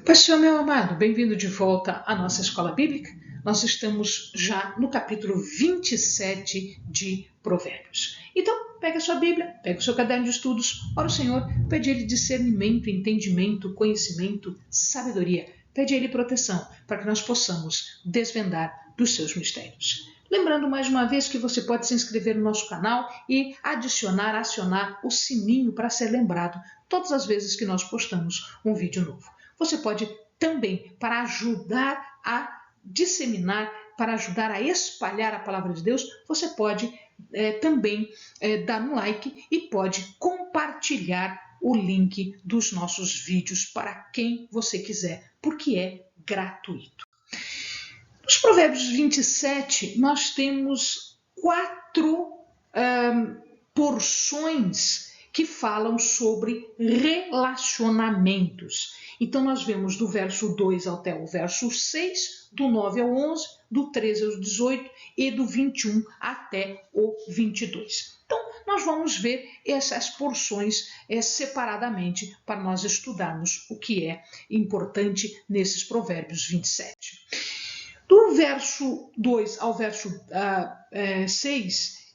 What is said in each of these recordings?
Paz do Senhor, meu amado, bem-vindo de volta à nossa escola bíblica. Nós estamos já no capítulo 27 de Provérbios. Então, pega a sua Bíblia, pega o seu caderno de estudos, ora o Senhor, pede a Ele discernimento, entendimento, conhecimento, sabedoria. Pede a Ele proteção para que nós possamos desvendar dos seus mistérios. Lembrando mais uma vez que você pode se inscrever no nosso canal e acionar o sininho para ser lembrado todas as vezes que nós postamos um vídeo novo. Você pode também, para ajudar a disseminar, para ajudar a espalhar a palavra de Deus, você pode também dar um like e pode compartilhar o link dos nossos vídeos para quem você quiser, porque é gratuito. Nos Provérbios 27, nós temos 4 porções que falam sobre relacionamentos. Então, nós vemos do verso 2 até o verso 6, do 9 ao 11, do 13 ao 18 e do 21 até o 22. Então, nós vamos ver essas porções separadamente para nós estudarmos o que é importante nesses Provérbios 27. Do verso 2 ao verso 6,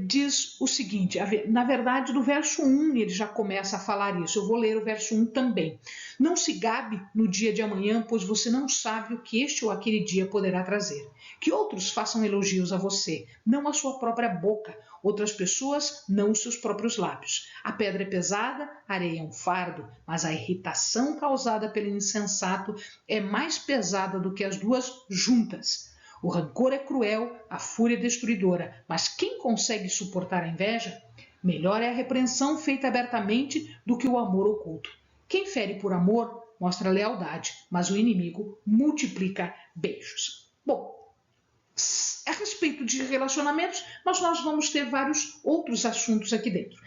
diz o seguinte, na verdade do verso 1 ele já começa a falar isso, eu vou ler o verso 1 também. Não se gabe no dia de amanhã, pois você não sabe o que este ou aquele dia poderá trazer. Que outros façam elogios a você, não a sua própria boca, outras pessoas, não os seus próprios lábios. A pedra é pesada, a areia é um fardo, mas a irritação causada pelo insensato é mais pesada do que as duas juntas. O rancor é cruel, a fúria é destruidora, mas quem consegue suportar a inveja? Melhor é a repreensão feita abertamente do que o amor oculto. Quem fere por amor mostra lealdade, mas o inimigo multiplica beijos. Bom, a respeito de relacionamentos, nós vamos ter vários outros assuntos aqui dentro.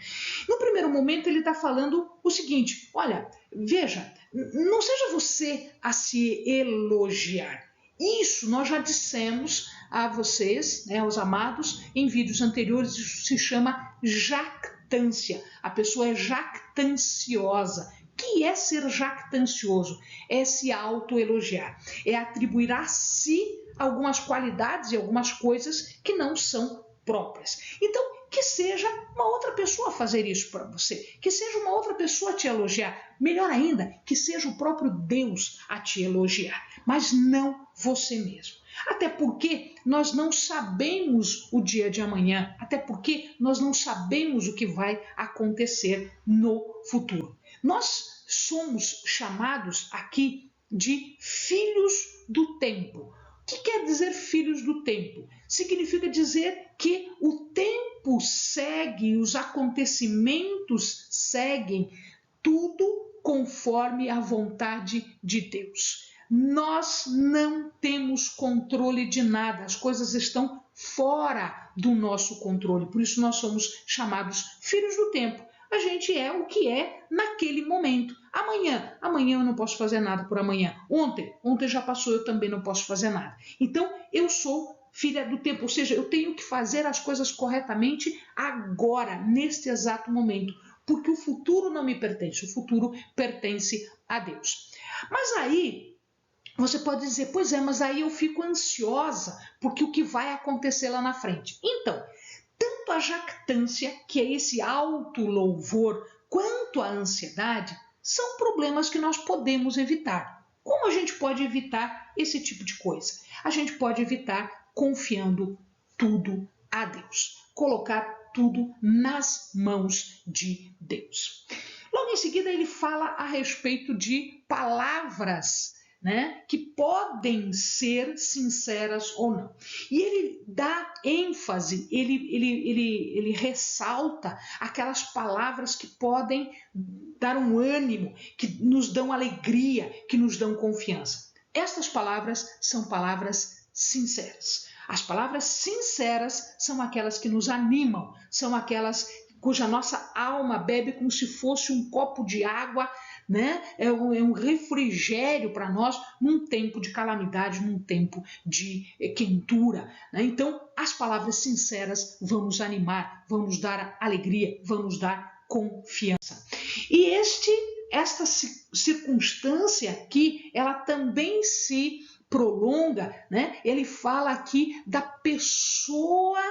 No primeiro momento, ele está falando o seguinte, olha, veja, não seja você a se elogiar. Isso nós já dissemos a vocês, aos amados, em vídeos anteriores, isso se chama jactância. A pessoa é jactanciosa. O que é ser jactancioso? É se autoelogiar, é atribuir a si algumas qualidades e algumas coisas que não são próprias. Então, que seja uma outra pessoa fazer isso para você, que seja uma outra pessoa a te elogiar. Melhor ainda, que seja o próprio Deus a te elogiar, mas não você mesmo. Até porque nós não sabemos o dia de amanhã, até porque nós não sabemos o que vai acontecer no futuro. Nós somos chamados aqui de filhos do tempo. O que quer dizer filhos do tempo? Significa dizer que o tempo segue, os acontecimentos seguem, tudo conforme a vontade de Deus. Nós não temos controle de nada, as coisas estão fora do nosso controle, por isso nós somos chamados filhos do tempo. A gente é o que é naquele momento. Amanhã eu não posso fazer nada por amanhã. Ontem já passou, eu também não posso fazer nada. Então, eu sou filha do tempo, ou seja, eu tenho que fazer as coisas corretamente agora, neste exato momento, porque o futuro não me pertence, o futuro pertence a Deus. Mas aí, você pode dizer, pois é, mas aí eu fico ansiosa, porque o que vai acontecer lá na frente? Então, tanto a jactância, que é esse auto-louvor, quanto a ansiedade, são problemas que nós podemos evitar. Como a gente pode evitar esse tipo de coisa? A gente pode evitar confiando tudo a Deus. Colocar tudo nas mãos de Deus. Logo em seguida, ele fala a respeito de palavras, que podem ser sinceras ou não. E ele dá ênfase, ele ressalta aquelas palavras que podem dar um ânimo, que nos dão alegria, que nos dão confiança. Estas palavras são palavras sinceras. As palavras sinceras são aquelas que nos animam, são aquelas cuja nossa alma bebe como se fosse um copo de água, é um refrigério para nós num tempo de calamidade, num tempo de quentura. Então, as palavras sinceras vão nos animar, vão nos dar alegria, vão nos dar confiança. E este esta circunstância aqui, ela também se prolonga, né? Ele fala aqui da pessoa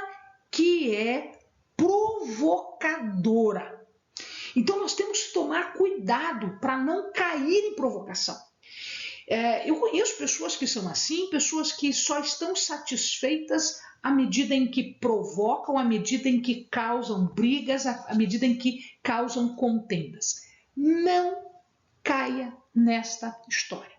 que é provocadora. Então nós temos que tomar cuidado para não cair em provocação. Eu conheço pessoas que são assim, pessoas que só estão satisfeitas à medida em que provocam, à medida em que causam brigas, à medida em que causam contendas. Não caia nesta história.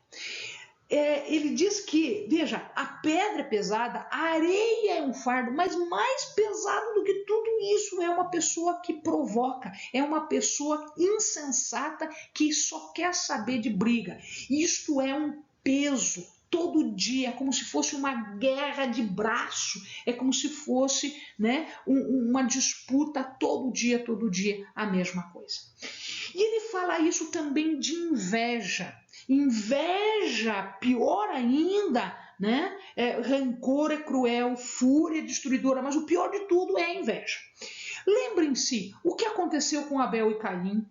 Ele diz que, veja, a pedra é pesada, a areia é um fardo, mas mais pesado do que tudo isso é uma pessoa que provoca, é uma pessoa insensata que só quer saber de briga. Isto é um peso todo dia, é como se fosse uma guerra de braço, é como se fosse, né, uma disputa todo dia, a mesma coisa. E ele fala isso também de inveja. Inveja, pior ainda, né? Rancor é cruel, fúria é destruidora, mas o pior de tudo é a inveja. Lembrem-se o que aconteceu com Abel e Caim.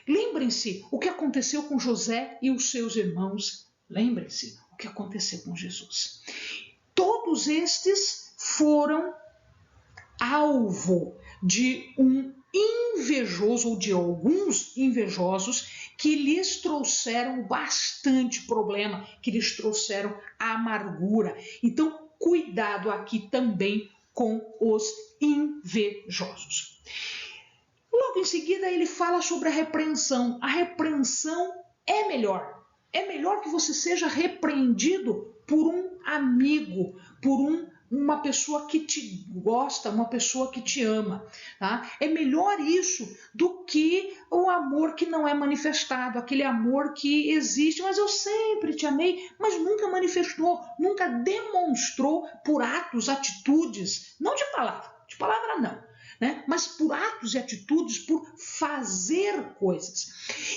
Lembrem-se o que aconteceu com José e os seus irmãos. Lembrem-se o que aconteceu com Jesus. Todos estes foram alvo de um invejoso ou de alguns invejosos que lhes trouxeram bastante problema, que lhes trouxeram amargura. Então, cuidado aqui também com os invejosos. Logo em seguida, ele fala sobre a repreensão. A repreensão é melhor. É melhor que você seja repreendido por um amigo, por uma pessoa que te gosta, uma pessoa que te ama. Tá? É melhor isso do que o amor que não é manifestado, aquele amor que existe, mas eu sempre te amei, mas nunca manifestou, nunca demonstrou por atos, atitudes, não de palavra não, né? Mas por atos e atitudes, por fazer coisas.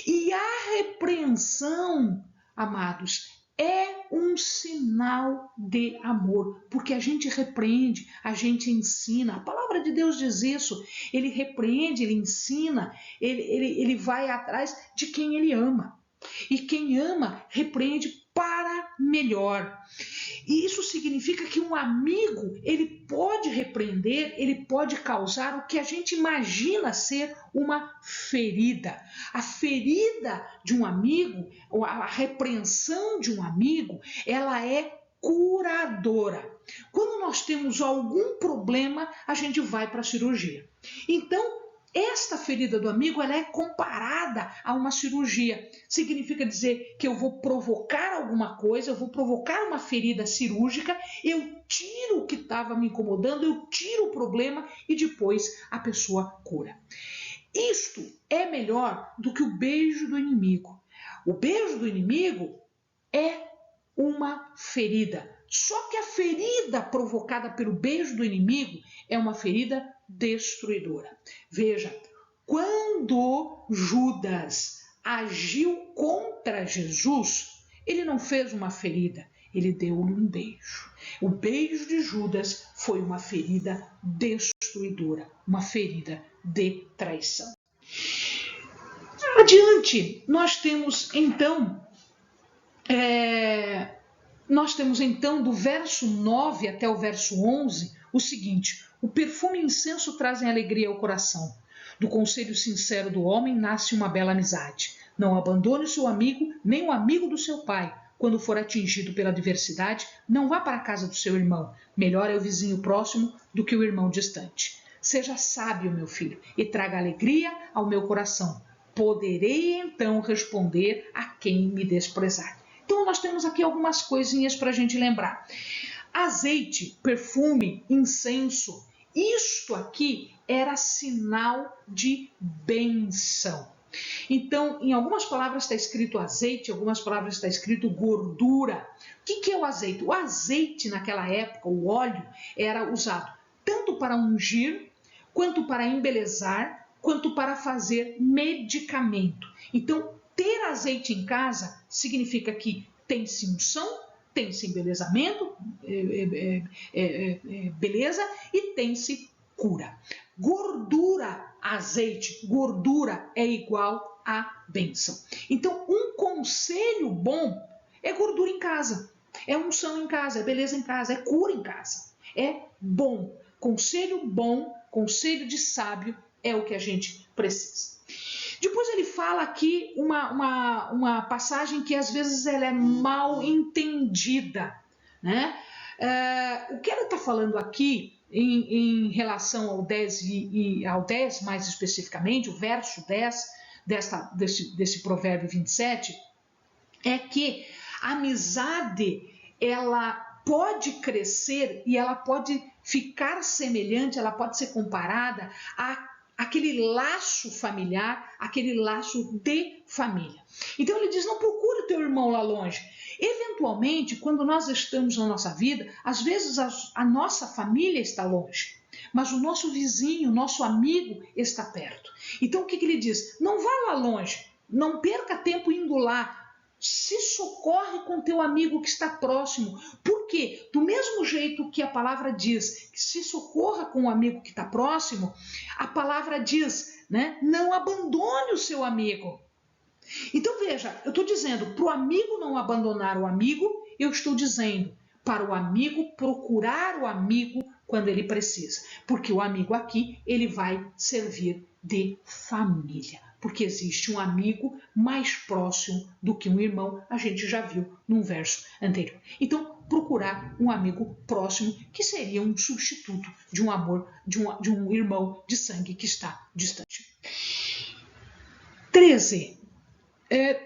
E a repreensão, amados, é um sinal de amor, porque a gente repreende, a gente ensina. A palavra de Deus diz isso. Ele repreende, ele ensina, ele vai atrás de quem ele ama. E quem ama, repreende para melhor. E isso significa que um amigo, ele pode repreender, ele pode causar o que a gente imagina ser uma ferida. A ferida de um amigo, a repreensão de um amigo, ela é curadora. Quando nós temos algum problema, a gente vai para a cirurgia. Então, esta ferida do amigo, ela é comparada a uma cirurgia. Significa dizer que eu vou provocar alguma coisa, eu vou provocar uma ferida cirúrgica, eu tiro o que estava me incomodando, eu tiro o problema e depois a pessoa cura. Isto é melhor do que o beijo do inimigo. O beijo do inimigo é uma ferida. Só que a ferida provocada pelo beijo do inimigo é uma ferida destruidora. Veja, quando Judas agiu contra Jesus, ele não fez uma ferida, ele deu-lhe um beijo. O beijo de Judas foi uma ferida destruidora, uma ferida de traição. Adiante, nós temos então do verso 9 até o verso 11 o seguinte: o perfume e incenso trazem alegria ao coração. Do conselho sincero do homem nasce uma bela amizade. Não abandone o seu amigo, nem o amigo do seu pai. Quando for atingido pela adversidade, não vá para a casa do seu irmão. Melhor é o vizinho próximo do que o irmão distante. Seja sábio, meu filho, e traga alegria ao meu coração. Poderei então responder a quem me desprezar. Então nós temos aqui algumas coisinhas para a gente lembrar. Azeite, perfume, incenso, isto aqui era sinal de bênção. Então, em algumas palavras está escrito azeite, em algumas palavras está escrito gordura. O que é o azeite? O azeite, naquela época, o óleo, era usado tanto para ungir, quanto para embelezar, quanto para fazer medicamento. Então, ter azeite em casa significa que tem-se unção, tem-se embelezamento, beleza, e tem-se cura. Gordura, azeite, gordura é igual a bênção. Então, um conselho bom é gordura em casa, é unção em casa, é beleza em casa, é cura em casa. É bom. Conselho bom, conselho de sábio é o que a gente precisa. Depois ele fala aqui uma passagem que às vezes ela é mal entendida, né? O que ela está falando aqui em relação ao 10 e ao 10 mais especificamente, o verso 10 desse provérbio 27, é que a amizade ela pode crescer e ela pode ficar semelhante, ela pode ser comparada àquele laço familiar, aquele laço de família. Então ele diz, não procure o teu irmão lá longe. Eventualmente, quando nós estamos na nossa vida, às vezes a nossa família está longe, mas o nosso vizinho, o nosso amigo está perto. Então o que ele diz? Não vá lá longe, não perca tempo indo lá. Se socorre com teu amigo que está próximo. Por quê? Do mesmo jeito que a palavra diz que se socorra com o amigo que está próximo, a palavra diz, né? Não abandone o seu amigo. Então veja, eu estou dizendo para o amigo não abandonar o amigo, eu estou dizendo para o amigo procurar o amigo quando ele precisa. Porque o amigo aqui, ele vai servir de família. Porque existe um amigo mais próximo do que um irmão, a gente já viu num verso anterior. Então, procurar um amigo próximo, que seria um substituto de um amor, de um irmão de sangue que está distante. 13.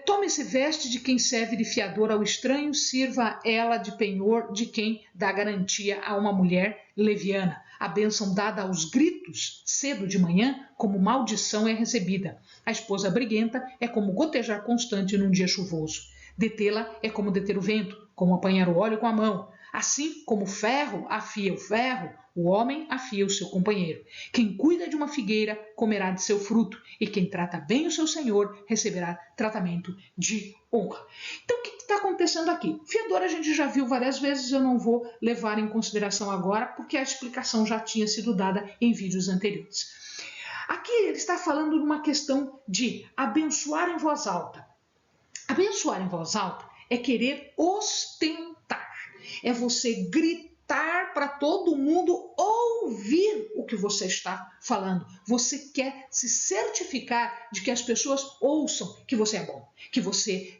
Tome-se veste de quem serve de fiador ao estranho, sirva ela de penhor de quem dá garantia a uma mulher leviana. A bênção dada aos gritos cedo de manhã, como maldição é recebida. A esposa briguenta é como gotejar constante num dia chuvoso. Detê-la é como deter o vento, como apanhar o óleo com a mão. Assim como o ferro afia o ferro, o homem afia o seu companheiro. Quem cuida de uma figueira comerá de seu fruto, e quem trata bem o seu senhor receberá tratamento de honra. Então, o que está acontecendo aqui? Fiador a gente já viu várias vezes, eu não vou levar em consideração agora, porque a explicação já tinha sido dada em vídeos anteriores. Aqui ele está falando de uma questão de abençoar em voz alta. Abençoar em voz alta é querer ostentar. É você gritar para todo mundo ouvir o que você está falando. Você quer se certificar de que as pessoas ouçam que você é bom, que você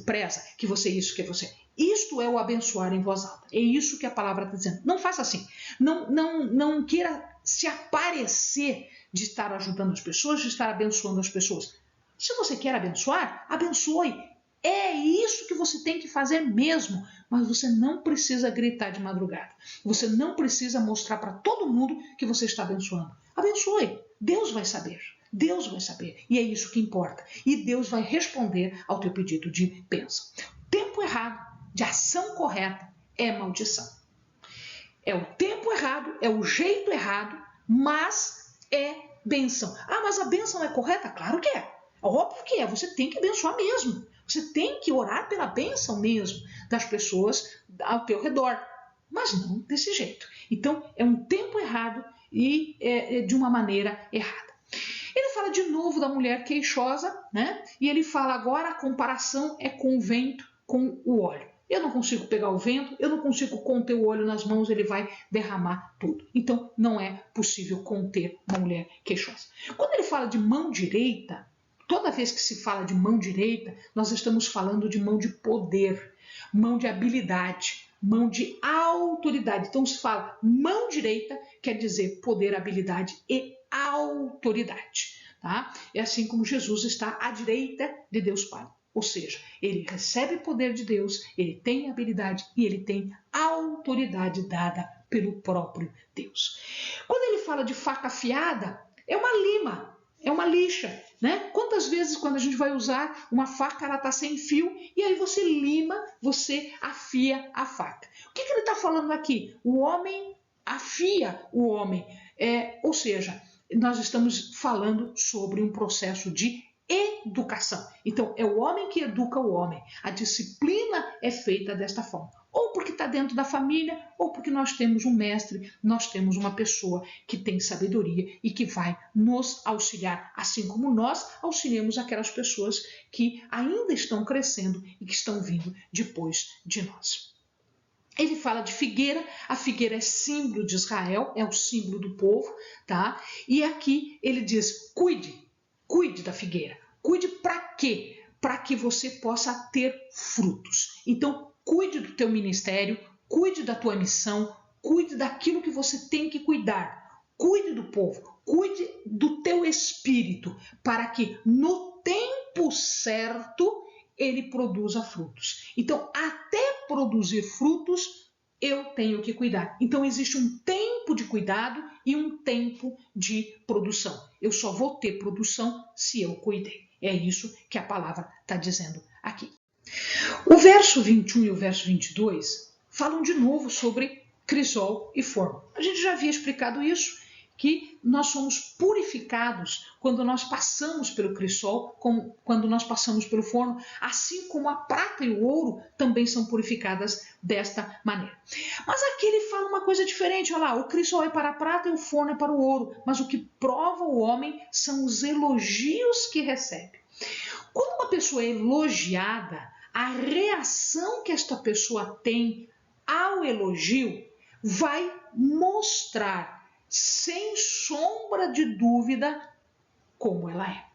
preza, que você é isso, que você é. Isto é o abençoar em voz alta. É isso que a palavra está dizendo. Não faça assim. Não queira se aparecer de estar ajudando as pessoas, de estar abençoando as pessoas. Se você quer abençoar, abençoe. É isso que você tem que fazer mesmo, mas você não precisa gritar de madrugada. Você não precisa mostrar para todo mundo que você está abençoando. Abençoe. Deus vai saber. Deus vai saber. E é isso que importa. E Deus vai responder ao teu pedido de bênção. Tempo errado, de ação correta, é maldição. É o tempo errado, é o jeito errado, mas é bênção. Ah, mas a bênção é correta? Claro que é. Óbvio que é. Você tem que abençoar mesmo. Você tem que orar pela bênção mesmo das pessoas ao teu redor, mas não desse jeito. Então, é um tempo errado e de uma maneira errada. Ele fala de novo da mulher queixosa, né? E ele fala agora a comparação é com o vento, com o óleo. Eu não consigo pegar o vento, eu não consigo conter o óleo nas mãos, ele vai derramar tudo. Então, não é possível conter uma mulher queixosa. Quando ele fala de mão direita, toda vez que se fala de mão direita, nós estamos falando de mão de poder, mão de habilidade, mão de autoridade. Então se fala mão direita, quer dizer poder, habilidade e autoridade. Tá? É assim como Jesus está à direita de Deus Pai. Ou seja, ele recebe poder de Deus, ele tem habilidade e ele tem autoridade dada pelo próprio Deus. Quando ele fala de faca afiada, é uma lima. É uma lixa, né? Quantas vezes quando a gente vai usar uma faca, ela está sem fio e aí você lima, você afia a faca. O que ele está falando aqui? O homem afia o homem. Ou seja, nós estamos falando sobre um processo de educação. Então, é o homem que educa o homem. A disciplina é feita desta forma. Ou porque está dentro da família ou porque nós temos um mestre, nós temos uma pessoa que tem sabedoria e que vai nos auxiliar, assim como nós auxiliamos aquelas pessoas que ainda estão crescendo e que estão vindo depois de nós. Ele fala de figueira, a figueira é símbolo de Israel, é o símbolo do povo, tá? E aqui ele diz, cuide da figueira. Cuide para quê? Para que você possa ter frutos. Então, cuide do teu ministério, cuide da tua missão, cuide daquilo que você tem que cuidar. Cuide do povo, cuide do teu espírito, para que no tempo certo ele produza frutos. Então, até produzir frutos, eu tenho que cuidar. Então, existe um tempo de cuidado e um tempo de produção. Eu só vou ter produção se eu cuidei. É isso que a palavra está dizendo aqui. O verso 21 e o verso 22 falam de novo sobre crisol e forno. A gente já havia explicado isso, que nós somos purificados quando nós passamos pelo crisol, quando nós passamos pelo forno, assim como a prata e o ouro também são purificadas desta maneira. Mas aqui ele fala uma coisa diferente, olha lá, o crisol é para a prata e o forno é para o ouro, mas o que prova o homem são os elogios que recebe. Quando uma pessoa é elogiada, a reação que esta pessoa tem ao elogio vai mostrar sem sombra de dúvida como ela é.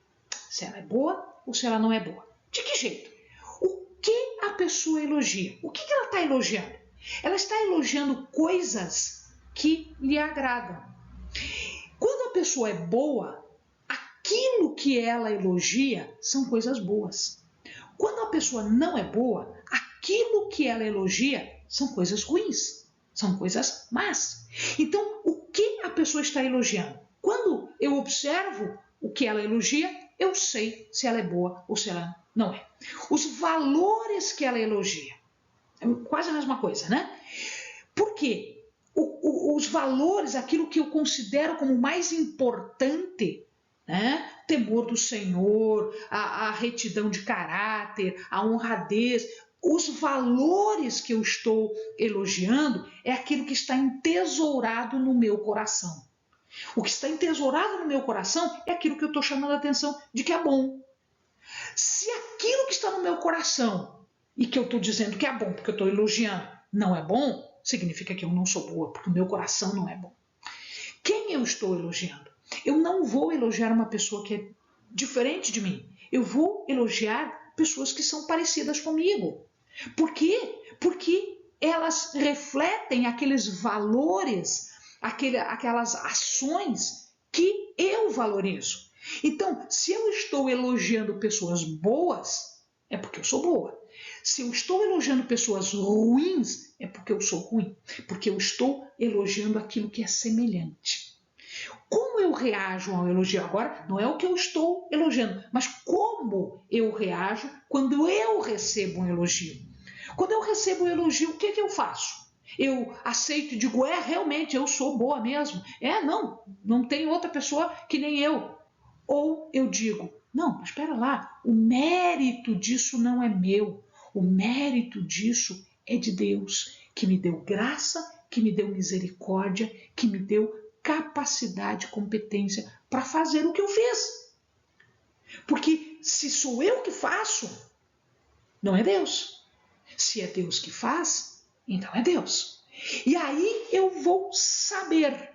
Se ela é boa ou se ela não é boa. De que jeito? O que a pessoa elogia? O que ela está elogiando? Ela está elogiando coisas que lhe agradam. Quando a pessoa é boa, aquilo que ela elogia são coisas boas. Quando a pessoa não é boa, aquilo que ela elogia são coisas ruins, são coisas más. Então, o que a pessoa está elogiando? Quando eu observo o que ela elogia, eu sei se ela é boa ou se ela não é. Os valores que ela elogia, é quase a mesma coisa, né? Por quê? Os valores, aquilo que eu considero como mais importante, né? Temor do Senhor, a retidão de caráter, a honradez, os valores que eu estou elogiando é aquilo que está entesourado no meu coração. O que está entesourado no meu coração é aquilo que eu estou chamando a atenção de que é bom. Se aquilo que está no meu coração e que eu estou dizendo que é bom, porque eu estou elogiando, não é bom, significa que eu não sou boa, porque o meu coração não é bom. Quem eu estou elogiando? Eu não vou elogiar uma pessoa que é diferente de mim. Eu vou elogiar pessoas que são parecidas comigo. Por quê? Porque elas refletem aqueles valores, aquelas ações que eu valorizo. Então, se eu estou elogiando pessoas boas, é porque eu sou boa. Se eu estou elogiando pessoas ruins, é porque eu sou ruim. Porque eu estou elogiando aquilo que é semelhante. Como eu reajo ao elogio agora, não é o que eu estou elogiando, mas como eu reajo quando eu recebo um elogio. Quando eu recebo um elogio, o que eu faço? Eu aceito e digo, realmente, eu sou boa mesmo. Não tem outra pessoa que nem eu. Ou eu digo, não, mas espera lá, o mérito disso não é meu. O mérito disso é de Deus, que me deu graça, que me deu misericórdia, que me deu capacidade, competência para fazer o que eu fiz. Porque se sou eu que faço, não é Deus. Se é Deus que faz, então é Deus. E aí eu vou saber,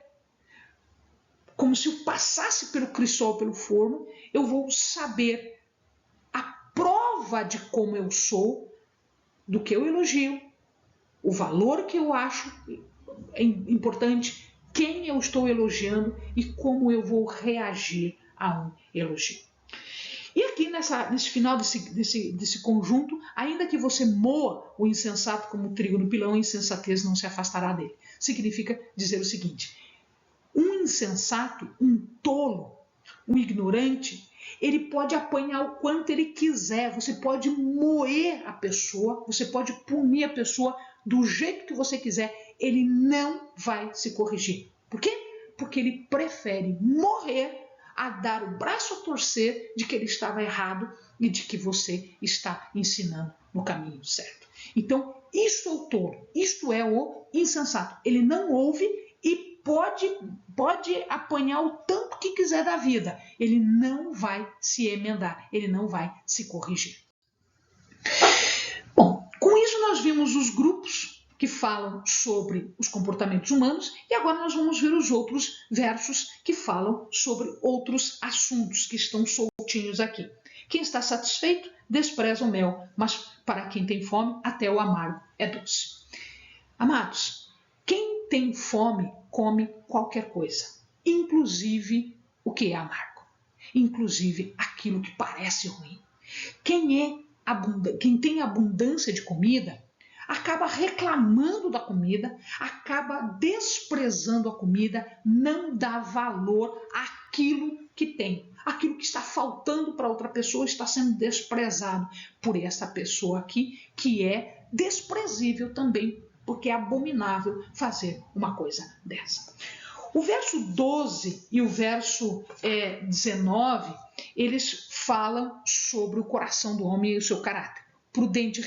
como se eu passasse pelo crisol, pelo forno, eu vou saber a prova de como eu sou, do que eu elogio, o valor que eu acho importante, quem eu estou elogiando e como eu vou reagir a um elogio. E aqui nesse final desse conjunto, ainda que você moa o insensato como trigo no pilão, a insensatez não se afastará dele. Significa dizer o seguinte, um insensato, um tolo, um ignorante, ele pode apanhar o quanto ele quiser, você pode moer a pessoa, você pode punir a pessoa do jeito que você quiser, ele não vai se corrigir. Por quê? Porque ele prefere morrer a dar o braço a torcer de que ele estava errado e de que você está ensinando no caminho certo. Então, isto é o tolo, isto é o insensato. Ele não ouve e pode apanhar o tanto que quiser da vida. Ele não vai se emendar, ele não vai se corrigir. Bom, com isso nós vimos os grupos que falam sobre os comportamentos humanos e agora nós vamos ver os outros versos que falam sobre outros assuntos que estão soltinhos aqui. Quem está satisfeito despreza o mel, mas para quem tem fome até o amargo é doce. Amados, quem tem fome come qualquer coisa, inclusive o que é amargo, inclusive aquilo que parece ruim. Quem tem abundância de comida acaba reclamando da comida, acaba desprezando a comida, não dá valor àquilo que tem. Aquilo que está faltando para outra pessoa está sendo desprezado por essa pessoa aqui, que é desprezível também, porque é abominável fazer uma coisa dessa. O verso 12 e o verso 19, eles falam sobre o coração do homem e o seu caráter. Prudente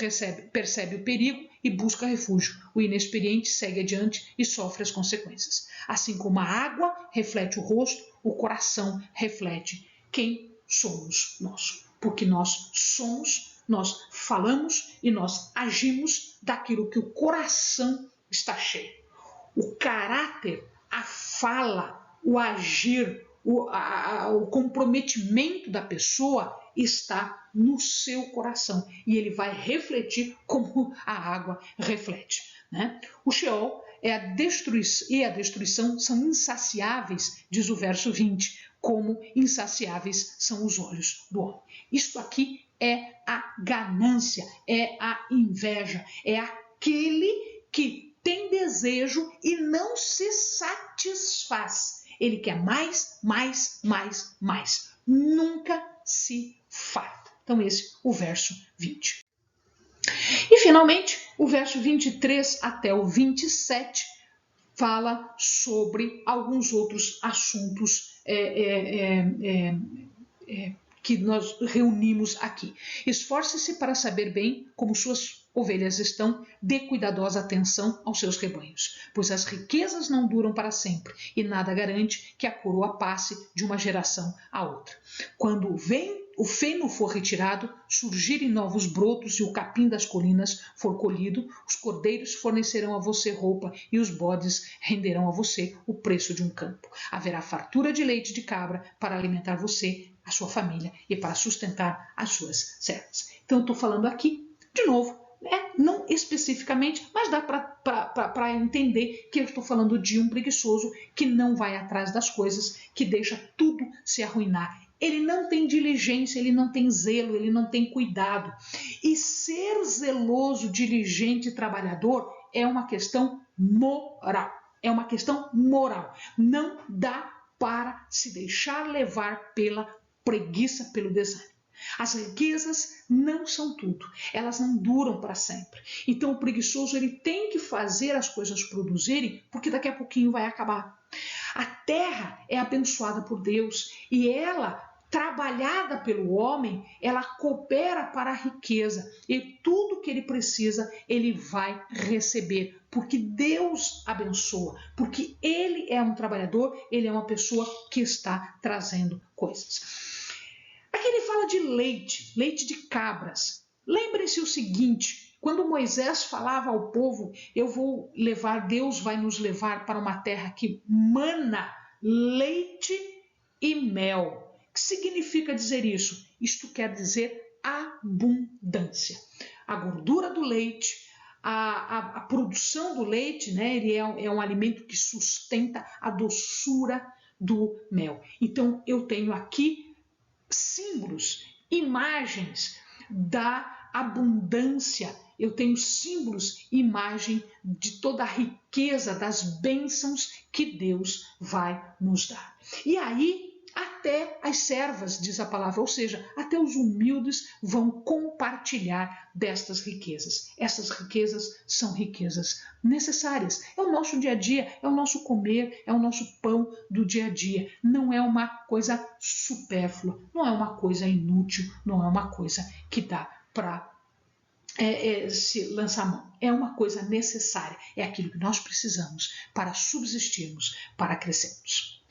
percebe o perigo e busca refúgio. O inexperiente segue adiante e sofre as consequências. Assim como a água reflete o rosto, o coração reflete quem somos nós. Porque nós somos, nós falamos e nós agimos daquilo que o coração está cheio. O caráter, a fala, o agir, o comprometimento da pessoa está no seu coração e ele vai refletir como a água reflete, né? O Sheol e a destruição são insaciáveis, diz o verso 20, como insaciáveis são os olhos do homem. Isto aqui é a ganância, é a inveja, é aquele que tem desejo e não se satisfaz. Ele quer mais, mais, mais, mais. Nunca se farta. Então esse é o verso 20. E finalmente, o verso 23 até o 27 fala sobre alguns outros assuntos que nós reunimos aqui. Esforce-se para saber bem como suas ovelhas estão, dê cuidadosa atenção aos seus rebanhos, pois as riquezas não duram para sempre e nada garante que a coroa passe de uma geração a outra. Quando o feno for retirado, surgirem novos brotos e o capim das colinas for colhido, os cordeiros fornecerão a você roupa e os bodes renderão a você o preço de um campo. Haverá fartura de leite de cabra para alimentar você, a sua família e para sustentar as suas servas. Então eu estou falando aqui, de novo, não especificamente, mas dá para entender que eu estou falando de um preguiçoso que não vai atrás das coisas, que deixa tudo se arruinar. Ele não tem diligência, ele não tem zelo, ele não tem cuidado. E ser zeloso, diligente e trabalhador é uma questão moral. É uma questão moral. Não dá para se deixar levar pela preguiça, pelo desânimo. As riquezas não são tudo, elas não duram para sempre. Então o preguiçoso ele tem que fazer as coisas produzirem, porque daqui a pouquinho vai acabar. A terra é abençoada por Deus e ela, trabalhada pelo homem, ela coopera para a riqueza e tudo que ele precisa ele vai receber, porque Deus abençoa, porque ele é um trabalhador, ele é uma pessoa que está trazendo coisas. Aqui ele fala de leite de cabras. Lembrem-se o seguinte, quando Moisés falava ao povo, Deus vai nos levar para uma terra que mana leite e mel. O que significa dizer isso? Isto quer dizer abundância. A gordura do leite, a produção do leite, né, ele é um alimento que sustenta a doçura do mel. Então eu tenho aqui símbolos, imagens da abundância. Eu tenho símbolos, imagem de toda a riqueza das bênçãos que Deus vai nos dar. E aí, até as servas, diz a palavra, ou seja, até os humildes vão compartilhar destas riquezas. Essas riquezas são riquezas necessárias. É o nosso dia a dia, é o nosso comer, é o nosso pão do dia a dia. Não é uma coisa supérflua, não é uma coisa inútil, não é uma coisa que dá para se lançar mão. É uma coisa necessária, é aquilo que nós precisamos para subsistirmos, para crescermos.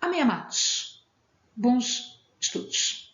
Amém, amados? Bons estudos.